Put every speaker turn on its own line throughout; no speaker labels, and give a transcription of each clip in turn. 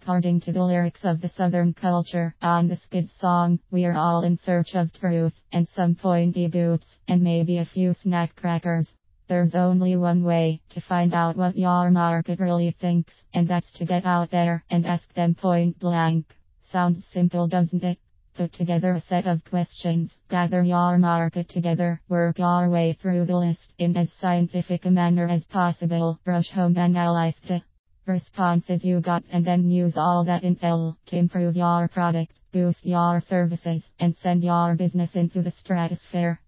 According to the lyrics of the Southern culture on the Skids song, we are all in search of truth, and some pointy boots, and maybe a few snack crackers. There's only one way to find out what your market really thinks, and that's to get out there and ask them point blank. Sounds simple, doesn't it? Put together a set of questions, gather your market together, work your way through the list in as scientific a manner as possible, rush home, analyze the responses you got, and then use all that intel to improve your product, boost your services, and send your business into the stratosphere.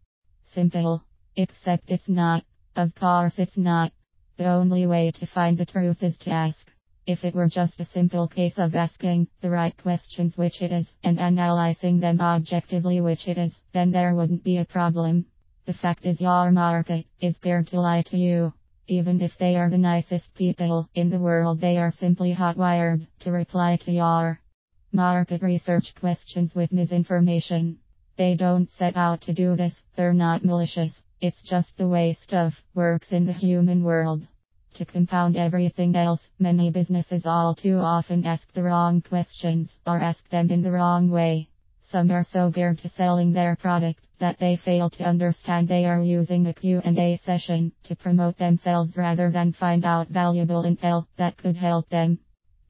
Simple. Except it's not. Of course it's not. The only way to find the truth is to ask. If it were just a simple case of asking the right questions, which it is, and analyzing them objectively, which it is, then there wouldn't be a problem. The fact is your market is scared to lie to you. Even if they are the nicest people in the world, they are simply hotwired to reply to your market research questions with misinformation. They don't set out to do this, they're not malicious, it's just the way stuff works in the human world. To compound everything else, many businesses all too often ask the wrong questions, or ask them in the wrong way. Some are so geared to selling their product that they fail to understand they are using a Q&A session to promote themselves rather than find out valuable intel that could help them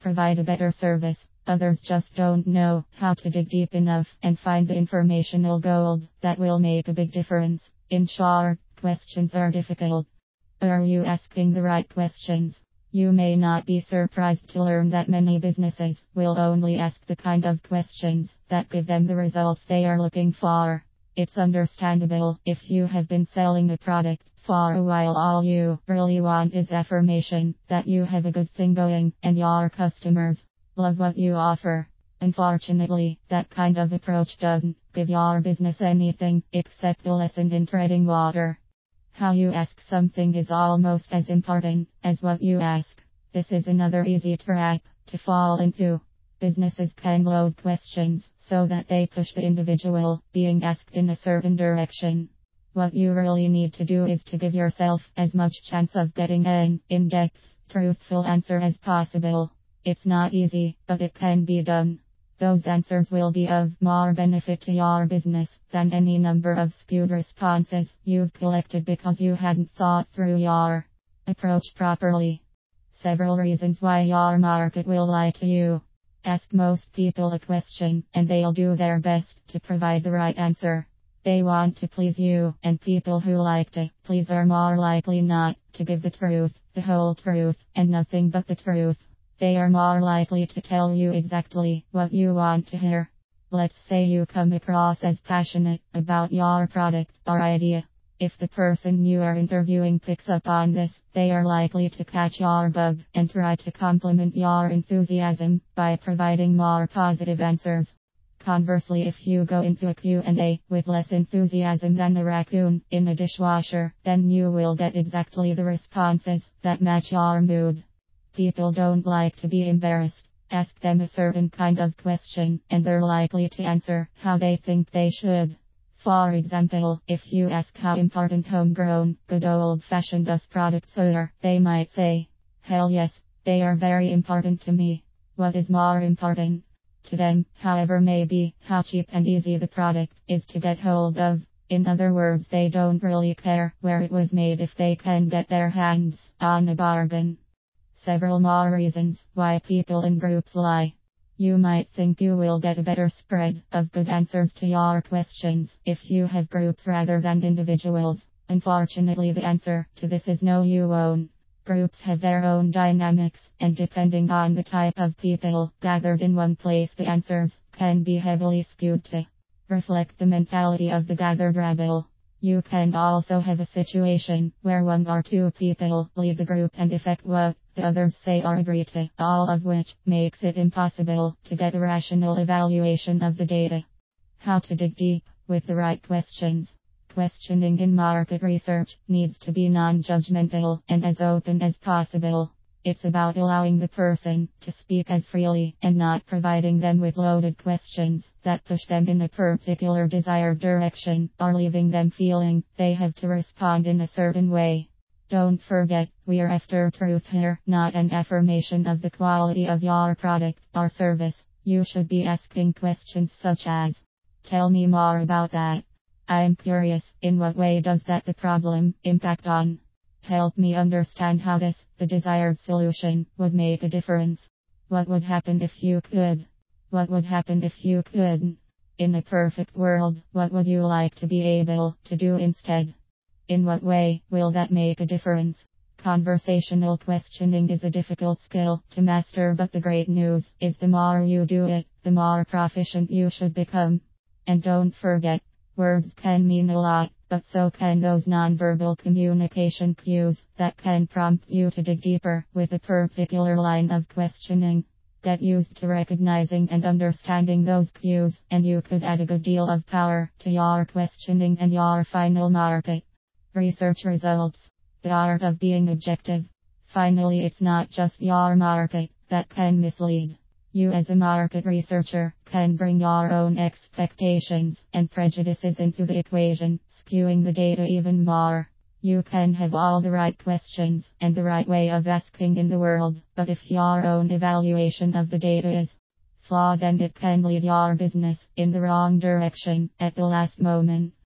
provide a better service. Others just don't know how to dig deep enough and find the informational gold that will make a big difference. In short, questions are difficult. Are you asking the right questions? You may not be surprised to learn that many businesses will only ask the kind of questions that give them the results they are looking for. It's understandable if you have been selling a product for a while. All you really want is affirmation that you have a good thing going and your customers love what you offer. Unfortunately, that kind of approach doesn't give your business anything except a lesson in treading water. How you ask something is almost as important as what you ask. This is another easy trap to fall into. Businesses can load questions so that they push the individual being asked in a certain direction. What you really need to do is to give yourself as much chance of getting an in-depth, truthful answer as possible. It's not easy, but it can be done. Those answers will be of more benefit to your business than any number of skewed responses you've collected because you hadn't thought through your approach properly. Several reasons why your market will lie to you. Ask most people a question, and they'll do their best to provide the right answer. They want to please you, and people who like to please are more likely not to give the truth, the whole truth, and nothing but the truth. They are more likely to tell you exactly what you want to hear. Let's say you come across as passionate about your product or idea. If the person you are interviewing picks up on this, they are likely to catch your bug and try to complement your enthusiasm by providing more positive answers. Conversely, if you go into a Q&A with less enthusiasm than a raccoon in a dishwasher, then you will get exactly the responses that match your mood. People don't like to be embarrassed. Ask them a certain kind of question, and they're likely to answer how they think they should. For example, if you ask how important homegrown, good old-fashioned US products are, they might say, "Hell yes, they are very important to me." What is more important to them, however, may be how cheap and easy the product is to get hold of. In other words, they don't really care where it was made if they can get their hands on a bargain. Several more reasons why people in groups lie. You might think you will get a better spread of good answers to your questions if you have groups rather than individuals. Unfortunately, the answer to this is no, you won't. Groups have their own dynamics, and depending on the type of people gathered in one place, the answers can be heavily skewed to reflect the mentality of the gathered rabble. You can also have a situation where one or two people lead the group and effect what the others say or agree to, all of which makes it impossible to get a rational evaluation of the data. How to dig deep with the right questions. Questioning in market research needs to be non-judgmental and as open as possible. It's about allowing the person to speak as freely and not providing them with loaded questions that push them in a particular desired direction or leaving them feeling they have to respond in a certain way. Don't forget, we are after truth here, not an affirmation of the quality of your product or service. You should be asking questions such as, tell me more about that. I'm curious, in what way does that the problem impact on? Help me understand how this, the desired solution, would make a difference. What would happen if you could? What would happen if you couldn't? In a perfect world, what would you like to be able to do instead? In what way will that make a difference? Conversational questioning is a difficult skill to master, but the great news is the more you do it, the more proficient you should become. And don't forget, words can mean a lot, but so can those nonverbal communication cues that can prompt you to dig deeper with a particular line of questioning. Get used to recognizing and understanding those cues, and you could add a good deal of power to your questioning and your final market. Research results. The art of being objective. Finally, it's not just your market that can mislead. You as a market researcher can bring your own expectations and prejudices into the equation, skewing the data even more. You can have all the right questions and the right way of asking in the world, but if your own evaluation of the data is flawed, then it can lead your business in the wrong direction at the last moment.